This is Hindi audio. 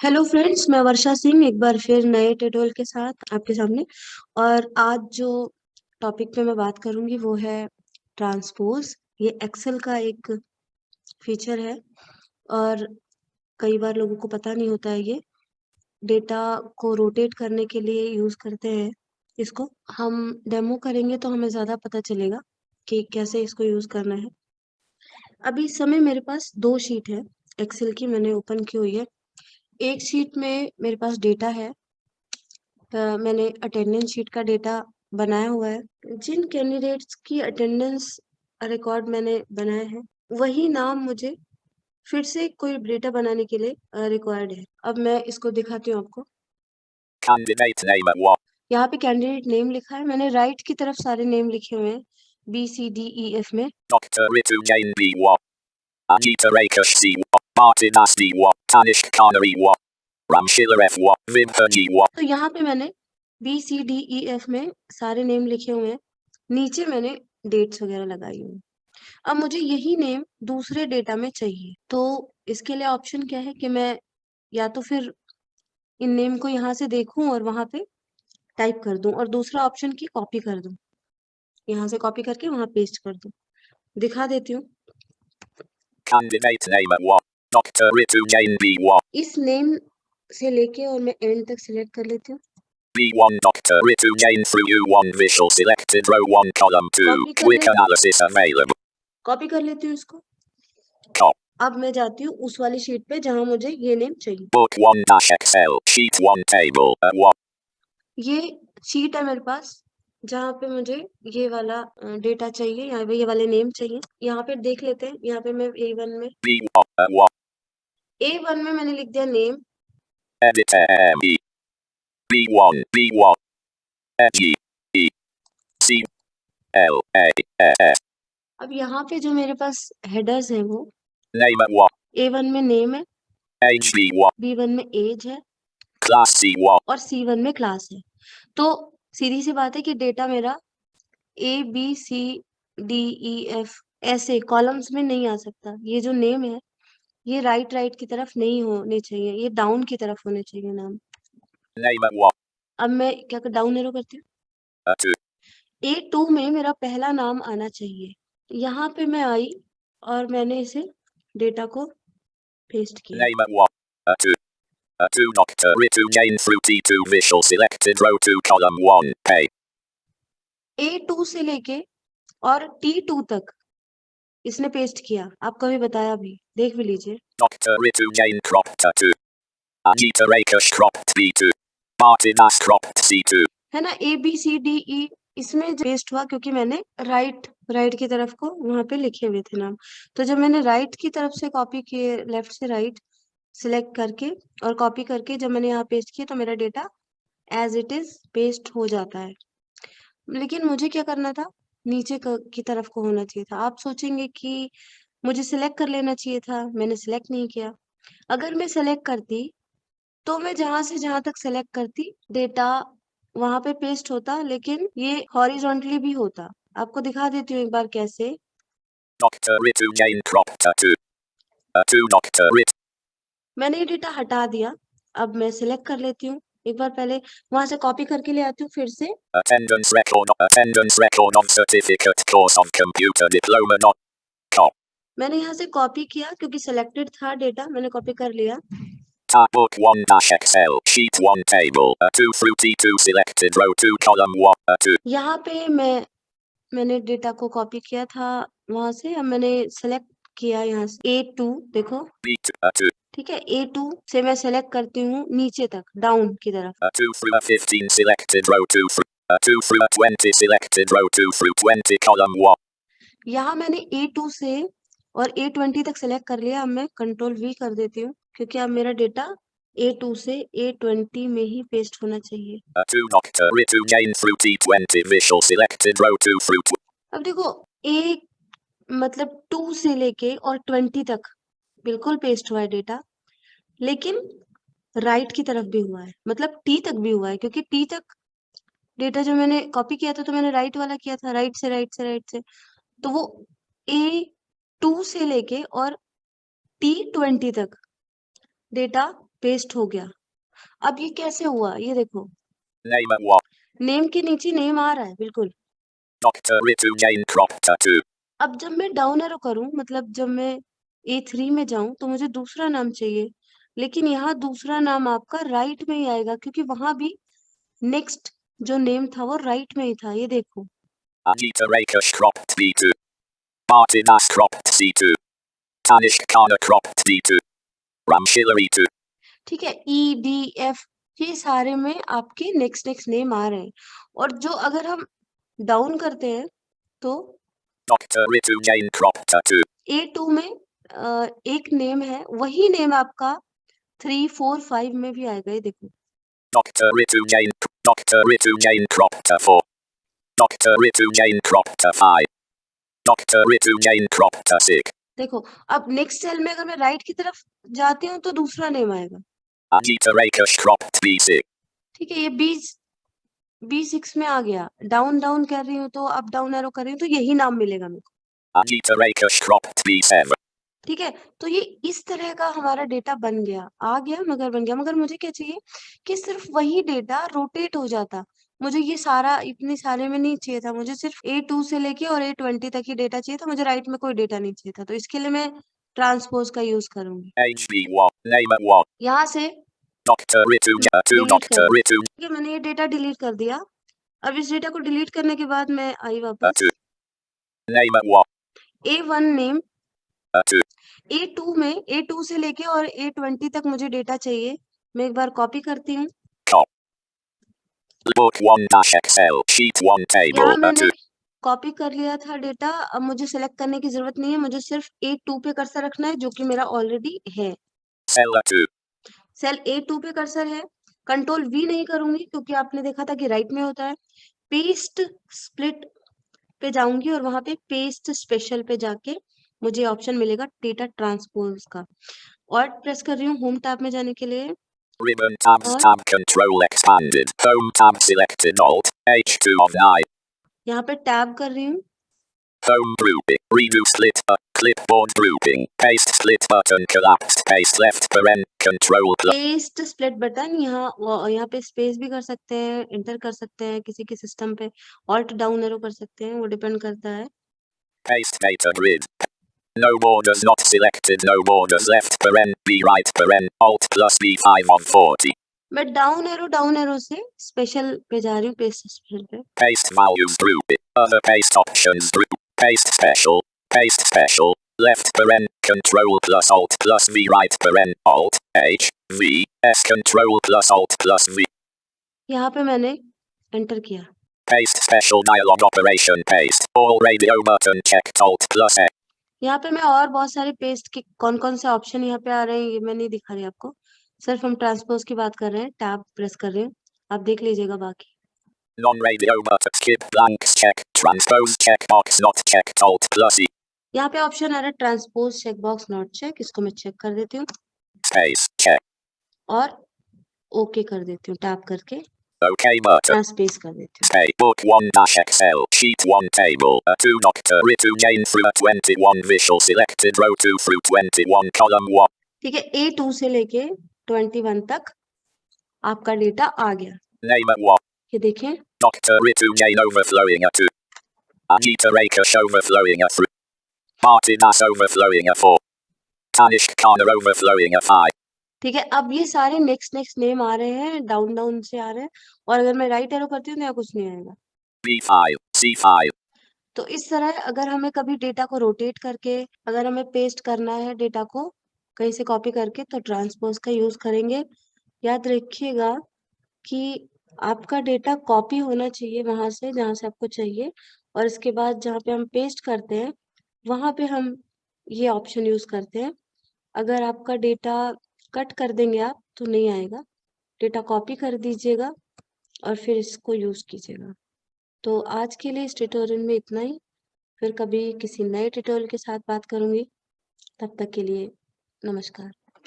हेलो फ्रेंड्स, मैं वर्षा सिंह एक बार फिर नए ट्यूटोरियल के साथ आपके सामने। और आज जो टॉपिक पे मैं बात करूंगी वो है ट्रांसपोज। ये एक्सेल का एक फीचर है और कई बार लोगों को पता नहीं होता है। ये डेटा को रोटेट करने के लिए यूज करते हैं। इसको हम डेमो करेंगे तो हमें ज्यादा पता चलेगा कि कैसे इसको यूज करना है। अभी इस समय मेरे पास दो शीट है एक्सेल की, मैंने ओपन की हुई है। एक शीट में मेरे पास डेटा है। मैंने अटेंडेंस शीट का डेटा बनाया हुआ है। जिन कैंडिडेट्स की अटेंडेंस रिकॉर्ड मैंने बनाया है वही नाम मुझे फिर से कोई डेटा बनाने के लिए रिक्वायर्ड है। अब मैं इसको दिखाती हूँ आपको। Candidate name at what? यहाँ पे कैंडिडेट नेम लिखा है। मैंने राइट की तरफ सारे नेम लिखे हुए हैं BCDEF में। Dr. Ritu Jain B. What? Anita Rakesh C. What? Martin S. D. What? Tanishq Khanari What? Ramshila F. What? Vibha G. What? तो यहाँ पे मैंने BCDEF में सारे नेम लिखे हुए हैं। नीचे मैंने डेट्स वगैरह लगाई हुई। अब मुझे यही नेम दूसरे डेटा में चाहिए, तो इसके लिए ऑप्शन क्या है कि मैं या तो फिर इन नेम को यहाँ से देखूं और वहां पे टाइप कर दूं, और दूसरा ऑप्शन की कॉपी कर दूं, यहाँ से कॉपी करके वहां पेस्ट कर दूं। दिखा देती हूँ। Candidate name at what? Dr. Ritu Jain B. What? इस नेम से लेके और मैं एंड तक सिलेक्ट कर लेती हूँ। B1 Dr. Ritu Jain through U1 visual selected row 1 column 2 quick analysis available. Copy कर लेती हूँ इसको। Cop. अब मैं जाती हूँ उस वाली शीट पे जहां मुझे ये नेम चाहिए। Book 1 dash Excel sheet 1 table at what? ये शीट है मेरे पास जहाँ पे मुझे ये वाला डेटा चाहिए, यहाँ पे ये वाले नेम चाहिए। यहाँ पे देख लेते हैं। यहाँ पे मैं A1 में B1 at what? A1 में मैंने लिख दिया name. Edit M-E. B1 B1 G E C L A S. अब यहाँ पे जो मेरे पास हेडर्स हैं वो Name at what? A1 में नेम है, Age B1 B1 में एज है class C1 और C1 में क्लास है। तो सीधी सी बात है कि डेटा मेरा ABCDEF ऐसे कॉलम्स में नहीं आ सकता। ये जो नेम है ये राइट राइट की तरफ नहीं होने चाहिए, ये डाउन की तरफ होने चाहिए नाम। Name at what? अब मैं क्या कर डाउन एरो करती हूँ। At A2 में मेरा पहला नाम आना चाहिए। यहाँ पे मैं आई और मैंने इसे डेटा को पेस्ट किया। Name at what? At 2 Dr. Ritu Jain through T2 visual selected row 2 column 1 pay. A2 से लेके और T2 तक इसने पेस्ट किया। आपको भी बताया भी, देख भी लीजिए। Dr. Ritu Jain cropped at 2. Anita Rakesh cropped B2. Martin Das cropped C2. है ना, ABCDE इसमें पेस्ट हुआ क्योंकि मैंने राइट की तरफ को वहां पे लिखे हुए थे नाम। तो जब मैंने राइट की तरफ से कॉपी किए, लेफ्ट से राइट सिलेक्ट करके और कॉपी करके जब मैंने यहाँ पेस्ट किया तो मेरा data as it is paste हो जाता है। लेकिन मुझे क्या करना था, नीचे की तरफ को होना चाहिए था। आप सोचेंगे कि मुझे सिलेक्ट कर लेना चाहिए था, मैंने सिलेक्ट नहीं किया। अगर मैं सिलेक्ट करती तो मैं जहां से जहां तक सेलेक्ट करती डेटा वहां पे पेस्ट होता, लेकिन ये हॉरिजॉन्टली भी होता। आपको दिखा देती हूँ एक बार कैसे। Dr. Ritu Jain cropped at 2. At 2 Dr. Ritu. मैंने ये डेटा हटा दिया। अब मैं सिलेक्ट कर लेती हूँ। एक बार पहले वहां से कॉपी करके ले आती हूँ फिर से। Attendance record of certificate course of computer diploma not cop. मैंने यहाँ से कॉपी किया क्योंकि सिलेक्टेड था डेटा, मैंने कॉपी कर लिया। Tab book 1 dash Excel sheet 1 table a 2 through T2 selected row 2 column 1 a 2. यहाँ पे मैंने डेटा को कॉपी किया था वहां से। अब मैंने सेलेक्ट किया यहाँ से A2, देखो B2 a 2. ठीक है। A2 से मैं सेलेक्ट करती हूँ नीचे तक, डाउन की तरफ। A 2 through a 15 selected row 2 through a 2 through a 20 selected row 2 through 20 column 1. यहाँ मैंने A2 से और A20 तक सेलेक्ट कर लिया। अब मैं कंट्रोल V कर देती हूँ क्योंकि अब मेरा डेटा A2 से A20 में ही पेस्ट होना चाहिए। A 2 Dr. Ritu Jain through T20 visual selected row 2 through अब देखो A मतलब 2 से लेके और 20 तक बिल्कुल पेस्ट हुआ है डेटा, लेकिन राइट की तरफ भी हुआ है, मतलब T तक भी हुआ है, क्योंकि T तक डेटा जो मैंने कॉपी किया था तो मैंने राइट वाला किया था, राइट से। तो वो A2 से लेके और T20 तक डेटा पेस्ट हो गया। अब ये कैसे हुआ ये देखो, Name at what? नेम के नीचे नेम आ रहा है बिल्कुल। Dr. Ritu Jain crop tattoo. अब जब मैं डाउन एरो करूं, मतलब जब मैं A3 में जाऊं तो मुझे दूसरा नाम चाहिए, लेकिन यहाँ दूसरा नाम आपका राइट में ही आएगा क्योंकि वहां भी नेक्स्ट जो नेम था वो राइट में ही था। ये देखो, Ajita Rakesh cropped B2. Martinas cropped C2. Tanishq Khanna cropped D2. Ramshila E2. ठीक है, EDF ये सारे में आपके नेक्स्ट नेक्स्ट नेम आ रहे हैं। और जो अगर हम डाउन करते हैं तो Dr. Ritu Jain crop tattoo. A2 में एक नेम है, वही नेम आपका 3, 4, 5 में भी आएगा। ये देखो, Dr. Ritu Jain. Dr. Ritu Jain crop ta4. Dr. Ritu Jain crop ta5. Dr. Ritu Jain crop ta6. देखो अब नेक्स्ट सेल में अगर मैं राइट की तरफ जाती हूँ तो दूसरा नेम आएगा। Ajita Rakesh cropped B6. ठीक है, ये B6 में आ गया। डाउन डाउन कर रही हूँ तो अप डाउन एरो कर रही हूँ तो यही नाम मिलेगा मेरे को। Ajita Rakesh cropped B7. ठीक है, तो ये इस तरह का हमारा डेटा बन गया, आ गया मगर बन गया। मगर मुझे क्या चाहिए कि सिर्फ वही डेटा रोटेट हो जाता। मुझे ये सारा इतने सारे में नहीं चाहिए था, मुझे सिर्फ A2 से लेके और A20 तक ही डेटा चाहिए था, मुझे राइट में कोई डेटा नहीं चाहिए था। तो इसके लिए मैं ट्रांसपोज का यूज करूंगी। HB1. Name at what? यहाँ से Dr. Ritu Jain. 2. डिलीट कर Dr. दिया। Ritu ठीक है, मैंने ये डेटा डिलीट कर दिया। अब इस डेटा को डिलीट करने के बाद मैं आई वापस। 2. Name at what? A1 name, 2. A2 में A2 से लेके और A20 तक मुझे डेटा चाहिए। मैं एक बार कॉपी करती हूँ। Cop. Book 1-XL. Sheet 1 table. यहाँ मैंने 2. कॉपी कर लिया था डेटा। अब मुझे सेलेक्ट करने की जरूरत नहीं है, मुझे सिर्फ A2 पे कर्सर रखना है जो कि मेरा ऑलरेडी है। Cell 2. सेल A2 पे कर्सर है। कंट्रोल V नहीं करूंगी क्योंकि आपने देखा था कि राइट में होता है। पेस्ट स्प्लिट पे जाऊंगी और वहां पे पेस्ट स्पेशल पे जाके मुझे ऑप्शन मिलेगा डेटा ट्रांसपोज का। और प्रेस कर रही हूँ होम टैब में जाने के लिए। Ribbon tabs और tab control expanded. Home tab selected Alt H2 of 9. यहाँ पे टैब कर रही हूँ। Home grouping. Redo split. Clipboard grouping. Paste split button collapsed. Paste left paren. Control plus. Paste split button, यहाँ पे स्पेस भी कर सकते हैं, इंटर कर सकते हैं किसी के सिस्टम पे, ऑल्ट डाउन एरो कर सकते हैं, वो डिपेंड करता है। Paste data grid. No borders not selected. No borders left paren. B right paren. Alt plus B5 of 40. मैं डाउन एरो से स्पेशल पे जा रही हूँ, पेस्ट स्पेशल पे। Paste values group. Other paste options group. Paste special. Paste special. Left paren. Control plus Alt plus V right paren. Alt H V S Control plus Alt plus V. यहाँ पे मैंने एंटर किया। Paste special dialog operation paste. All radio button checked Alt plus X. यहाँ पे मैं और बहुत सारे पेस्ट के कौन कौन से ऑप्शन यहाँ पे आ रहे हैं ये मैं नहीं दिखा रही आपको, सिर्फ हम ट्रांसपोज की बात कर रहे हैं। टैब प्रेस कर रहे हैं, आप देख लीजिएगा बाकी। Non-radio button skip blanks check. Transpose checkbox not checked Alt plus E. यहाँ पे ऑप्शन आ रहा है transpose check box not check, इसको मैं चेक कर देती हूँ Space check. और ओके कर देती हूँ। टैप करके OK button. स्पेस कर देती हूँ। Space book 1-XL sheet 1 table. 2 Dr. Ritu Jain through 21 visual selected row 2 through 21 column 1. ठीक है, A2 से लेके 21 तक आपका डेटा आ गया। Name at what? ये देखें, Dr. Ritu Jain overflowing a 2. Ajita Rakesh overflowing a 3. Martinas overflowing a 4. Tanishq Khanna overflowing a 5. ठीक है। अब ये सारे नेक्स्ट नेक्स्ट नेम आ रहे हैं, डाउन डाउन से आ रहे हैं, और अगर मैं राइट एरो करती हूँ तो यहाँ कुछ नहीं आएगा। B5, C5. तो इस तरह अगर हमें कभी डेटा को रोटेट करके अगर हमें पेस्ट करना है डेटा को कहीं से कॉपी करके तो ट्रांसपोज का यूज करेंगे। याद रखिएगा कि आपका डेटा कॉपी होना चाहिए वहां से जहां से आपको चाहिए, और इसके बाद जहाँ पे हम पेस्ट करते हैं वहां पे हम ये ऑप्शन यूज करते हैं। अगर आपका डेटा कट कर देंगे आप तो नहीं आएगा, डेटा कॉपी कर दीजिएगा और फिर इसको यूज कीजिएगा। तो आज के लिए इस ट्यूटोरियल में इतना ही, फिर कभी किसी नए ट्यूटोरियल के साथ बात करूंगी। तब तक के लिए नमस्कार।